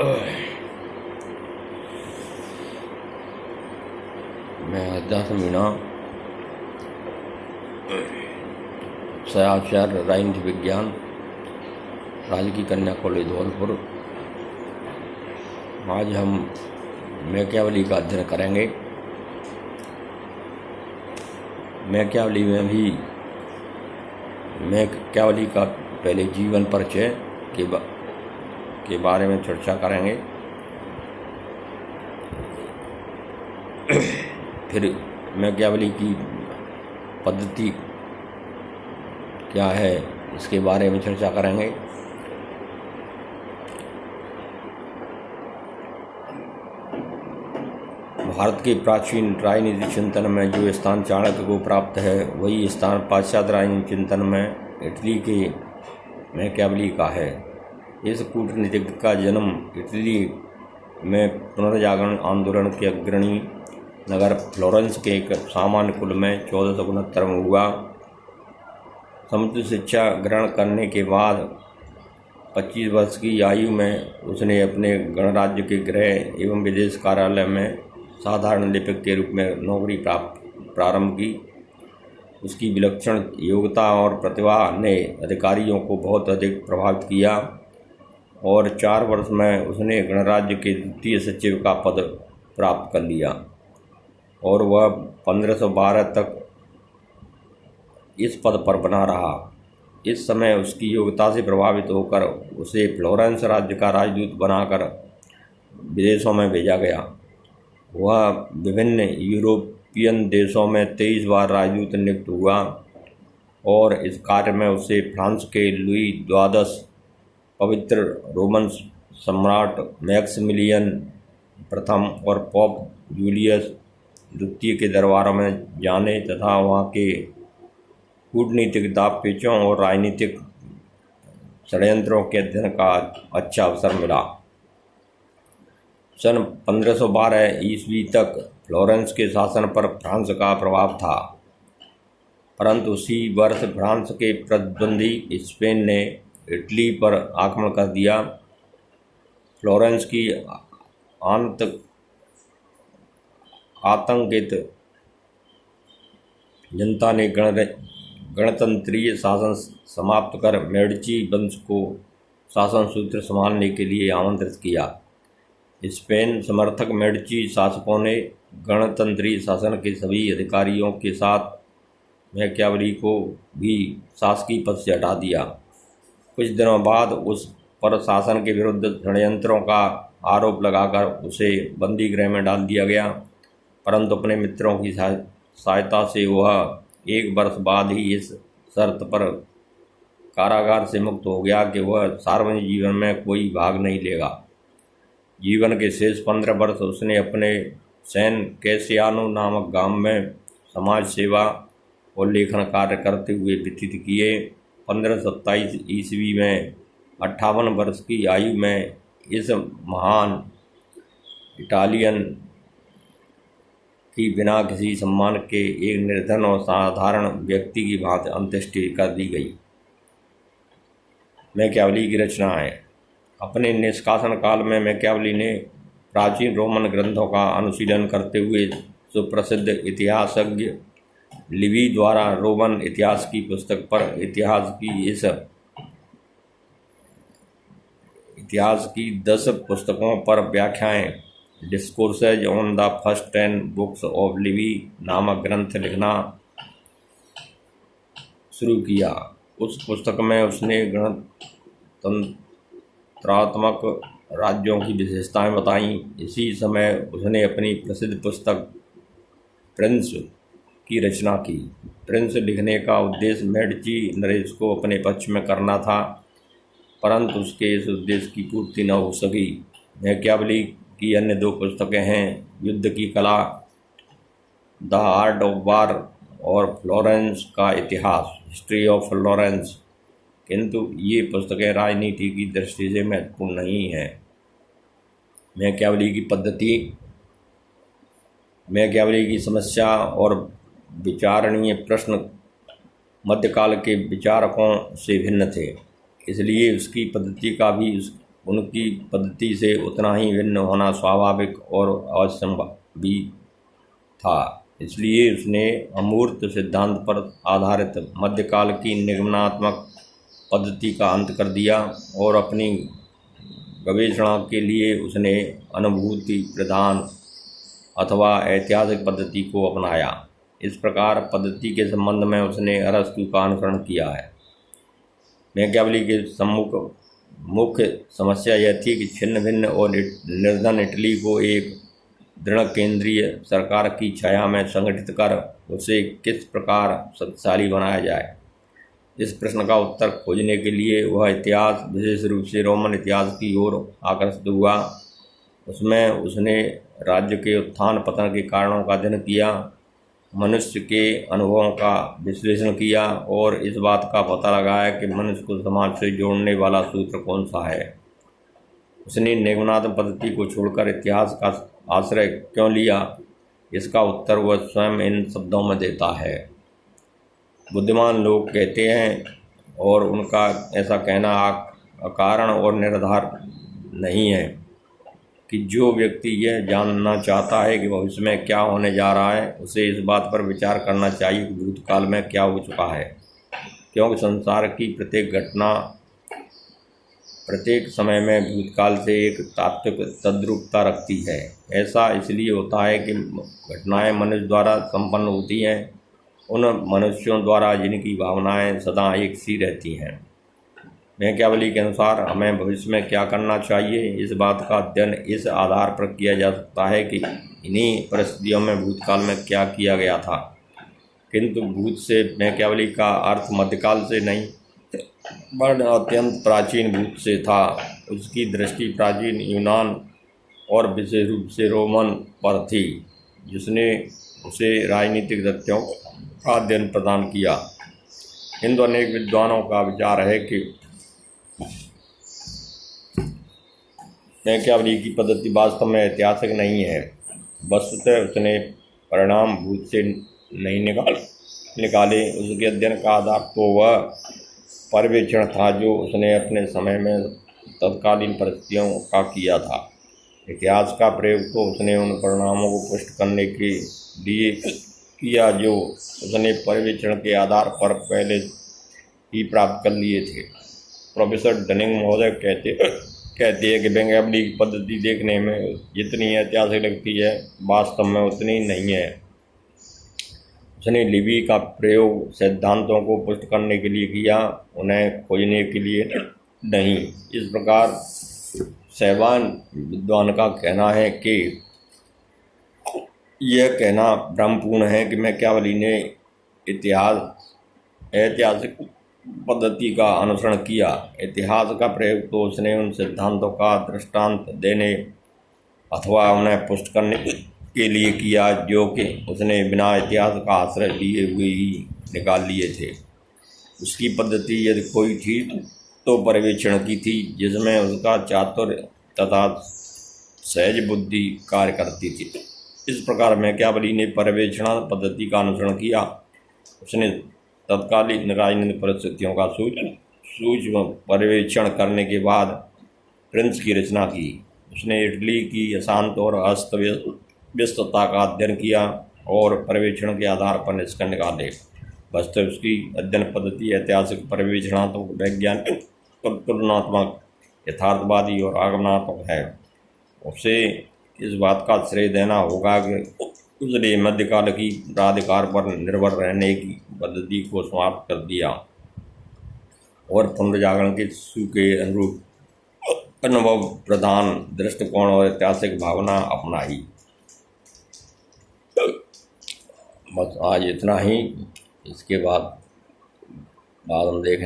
मैं हरदास मीणा सयाचार राजनीति विज्ञान राजकीय कन्या कॉलेज धौलपुर। आज हम मैकियावेली का अध्ययन करेंगे। मैकियावेली में भी मैकियावेली का पहले जीवन परिचय के बारे में चर्चा करेंगे। फिर मैकियावेली की पद्धति क्या है इसके बारे में चर्चा करेंगे। भारत के प्राचीन राजनीतिक चिंतन में जो स्थान चाणक्य को प्राप्त है, वही स्थान पाश्चात्य राजनीतिक चिंतन में इटली के मैकियावेली का है। इस कूटनीतिज्ञ का जन्म इटली में पुनर्जागरण आंदोलन के अग्रणी नगर फ्लोरेंस के एक सामान्य कुल में 1469 में हुआ। समुचित शिक्षा ग्रहण करने के बाद 25 वर्ष की आयु में उसने अपने गणराज्य के गृह एवं विदेश कार्यालय में साधारण लिपिक के रूप में नौकरी प्रारंभ की। उसकी विलक्षण योग्यता और प्रतिभा ने अधिकारियों को बहुत अधिक प्रभावित किया और 4 वर्ष में उसने गणराज्य के द्वितीय सचिव का पद प्राप्त कर लिया और वह 1512 तक इस पद पर बना रहा। इस समय उसकी योग्यता से प्रभावित होकर उसे फ्लोरेंस राज्य का राजदूत बनाकर विदेशों में भेजा गया। वह विभिन्न यूरोपियन देशों में 23 बार राजदूत नियुक्त हुआ और इस कार्य में उसे फ्रांस के लुई द्वादश, पवित्र रोमन सम्राट मैक्सिमिलियन प्रथम और पोप जूलियस द्वितीय के दरबारों में जाने तथा वहाँ के कूटनीतिक दावपेचों और राजनीतिक षड्यंत्रों के अध्ययन का अच्छा अवसर मिला। सन 1512 ईस्वी तक फ्लोरेंस के शासन पर फ्रांस का प्रभाव था, परंतु उसी वर्ष फ्रांस के प्रतिद्वंदी स्पेन ने इटली पर आक्रमण कर दिया। फ्लोरेंस की आतंकित जनता ने गणतंत्रीय शासन समाप्त कर मेडिची वंश को शासन सूत्र संभालने के लिए आमंत्रित किया। स्पेन समर्थक मेडिची शासकों ने गणतंत्रीय शासन के सभी अधिकारियों के साथ मैकियावेली को भी शासकीय पद से हटा दिया। कुछ दिनों बाद उस पर शासन के विरुद्ध षड्यंत्रों का आरोप लगाकर उसे बंदी गृह में डाल दिया गया, परंतु अपने मित्रों की सहायता से वह 1 वर्ष बाद ही इस शर्त पर कारागार से मुक्त हो गया कि वह सार्वजनिक जीवन में कोई भाग नहीं लेगा। जीवन के शेष 15 वर्ष उसने अपने सैन कैसियानो नामक गांव में समाज सेवा और लेखन कार्य करते हुए व्यतीत किए। 1527 ईस्वी में 58 वर्ष की आयु में इस महान इटालियन की बिना किसी सम्मान के एक निर्धन और साधारण व्यक्ति की भांति अंत्येष्टि कर दी गई। मैकियावेली की रचनाएं। अपने निष्कासन काल में मैकियावेली ने प्राचीन रोमन ग्रंथों का अनुशीलन करते हुए सुप्रसिद्ध इतिहासज्ञ लिवी द्वारा रोमन इतिहास की पुस्तक पर इतिहास की 10 पुस्तकों पर व्याख्याएं discourses on the first 10 books of Levi नामक ग्रंथ लिखना शुरू किया। उस पुस्तक में उसने गणतंत्रात्मक राज्यों की विशेषताएं बताईं। इसी समय उसने अपनी प्रसिद्ध पुस्तक प्रिंस की रचना की। प्रिंस लिखने का उद्देश्य मेडिची नरेश को अपने पक्ष में करना था, परंतु उसके इस उद्देश्य की पूर्ति न हो सकी। मैकियावेली की अन्य 2 पुस्तकें हैं, युद्ध की कला द आर्ट ऑफ वार और फ्लोरेंस का इतिहास हिस्ट्री ऑफ फ्लोरेंस, किंतु ये पुस्तकें राजनीति की दृष्टि से महत्वपूर्ण नहीं हैं। मैकियावेली की पद्धति। मैकियावेली की समस्या और विचारणीय प्रश्न मध्यकाल के विचारकों से भिन्न थे, इसलिए उसकी पद्धति का भी उनकी पद्धति से उतना ही भिन्न होना स्वाभाविक और असंभव भी था। इसलिए उसने अमूर्त सिद्धांत पर आधारित मध्यकाल की निगमनात्मक पद्धति का अंत कर दिया और अपनी गवेषणा के लिए उसने अनुभूति प्रधान अथवा ऐतिहासिक पद्धति को अपनाया। इस प्रकार पद्धति के संबंध में उसने अरस्तु का अनुसरण किया है। मैकियावेली के सम्मुख मुख्य समस्या यह थी कि छिन्न भिन्न और निर्धन इटली को एक दृढ़ केंद्रीय सरकार की छाया में संगठित कर उसे किस प्रकार शक्तिशाली बनाया जाए। इस प्रश्न का उत्तर खोजने के लिए वह इतिहास, विशेष रूप से रोमन इतिहास की ओर आकर्षित हुआ। उसमें उसने राज्य के उत्थान पतन के कारणों का अध्ययन किया, मनुष्य के अनुभवों का विश्लेषण किया और इस बात का पता लगाया कि मनुष्य को समाज से जोड़ने वाला सूत्र कौन सा है। उसने निगमनात्मक पद्धति को छोड़कर इतिहास का आश्रय क्यों लिया, इसका उत्तर वह स्वयं इन शब्दों में देता है। बुद्धिमान लोग कहते हैं और उनका ऐसा कहना अकारण और निराधार नहीं है कि जो व्यक्ति यह जानना चाहता है कि भविष्य में क्या होने जा रहा है, उसे इस बात पर विचार करना चाहिए कि भूतकाल में क्या हो चुका है, क्योंकि संसार की प्रत्येक घटना प्रत्येक समय में भूतकाल से एक तात्विक तद्रूपता रखती है। ऐसा इसलिए होता है कि घटनाएं मनुष्य द्वारा संपन्न होती हैं, उन मनुष्यों द्वारा जिनकी भावनाएं सदा एक सी रहती हैं। मैकियावेली के अनुसार हमें भविष्य में क्या करना चाहिए, इस बात का अध्ययन इस आधार पर किया जा सकता है कि इन्हीं परिस्थितियों में भूतकाल में क्या किया गया था। किंतु भूत से मैकियावेली का अर्थ मध्यकाल से नहीं, वरन अत्यंत प्राचीन भूत से था। उसकी दृष्टि प्राचीन यूनान और विशेष रूप से रोमन पर थी, जिसने उसे राजनीतिक तथ्यों का अध्ययन प्रदान किया। हिंदू अनेक विद्वानों का विचार है कि मैकियावेली की पद्धति वास्तव में ऐतिहासिक नहीं है। वस्तुतः उसने परिणाम भूत से नहीं निकाले। उसके अध्ययन का आधार तो वह पर्यवेक्षण था जो उसने अपने समय में तत्कालीन परिस्थितियों का किया था। इतिहास का प्रयोग तो उसने उन परिणामों को पुष्ट करने के लिए किया जो उसने पर्यवेक्षण के आधार पर पहले ही प्राप्त कर लिए थे। प्रोफेसर डनिंग महोदय कहते हैं कि मैकियावेली की पद्धति देखने में जितनी ऐतिहासिक लगती है, वास्तव में उतनी नहीं है। उसने लिपि का प्रयोग सिद्धांतों को पुष्ट करने के लिए किया, उन्हें खोजने के लिए नहीं। इस प्रकार सैवान विद्वान का कहना है कि यह कहना भ्रमपूर्ण है कि मैकियावेली ने ऐतिहासिक पद्धति का अनुसरण किया। इतिहास का प्रयोग तो उसने उन सिद्धांतों का दृष्टांत देने अथवा उन्हें पुष्ट करने के लिए किया जो कि उसने बिना इतिहास का आश्रय लिए हुए ही निकाल लिए थे। उसकी पद्धति यदि कोई थी तो पर्यवेक्षण की थी, जिसमें उसका चातुर्य तथा सहज बुद्धि कार्य करती थी। इस प्रकार मैकियावेली ने पर्यवेक्षण पद्धति का अनुसरण किया। उसने तत्कालीन राजनीतिक परिस्थितियों का सूक्ष्म पर्यवेक्षण करने के बाद प्रिंस की रचना की। उसने इटली की अशांत और अस्त व्यस्तता का अध्ययन किया और पर्यवेक्षण के आधार पर निष्कर्ष निकाले। वास्तव उसकी अध्ययन पद्धति ऐतिहासिक पर्यवेक्षणात्मक, वैज्ञानिक, तुलनात्मक, यथार्थवादी और आगमनात्मक है। उसे इस बात का श्रेय देना होगा कि उसने मध्यकाल की प्राधिकार पर निर्भर रहने की पद्धति को समाप्त कर दिया और पुनर्जागरण के शिशु के अनुरूप अनुभव प्रधान दृष्टिकोण और ऐतिहासिक भावना अपनाई। बस आज इतना ही। इसके बाद हम देखें।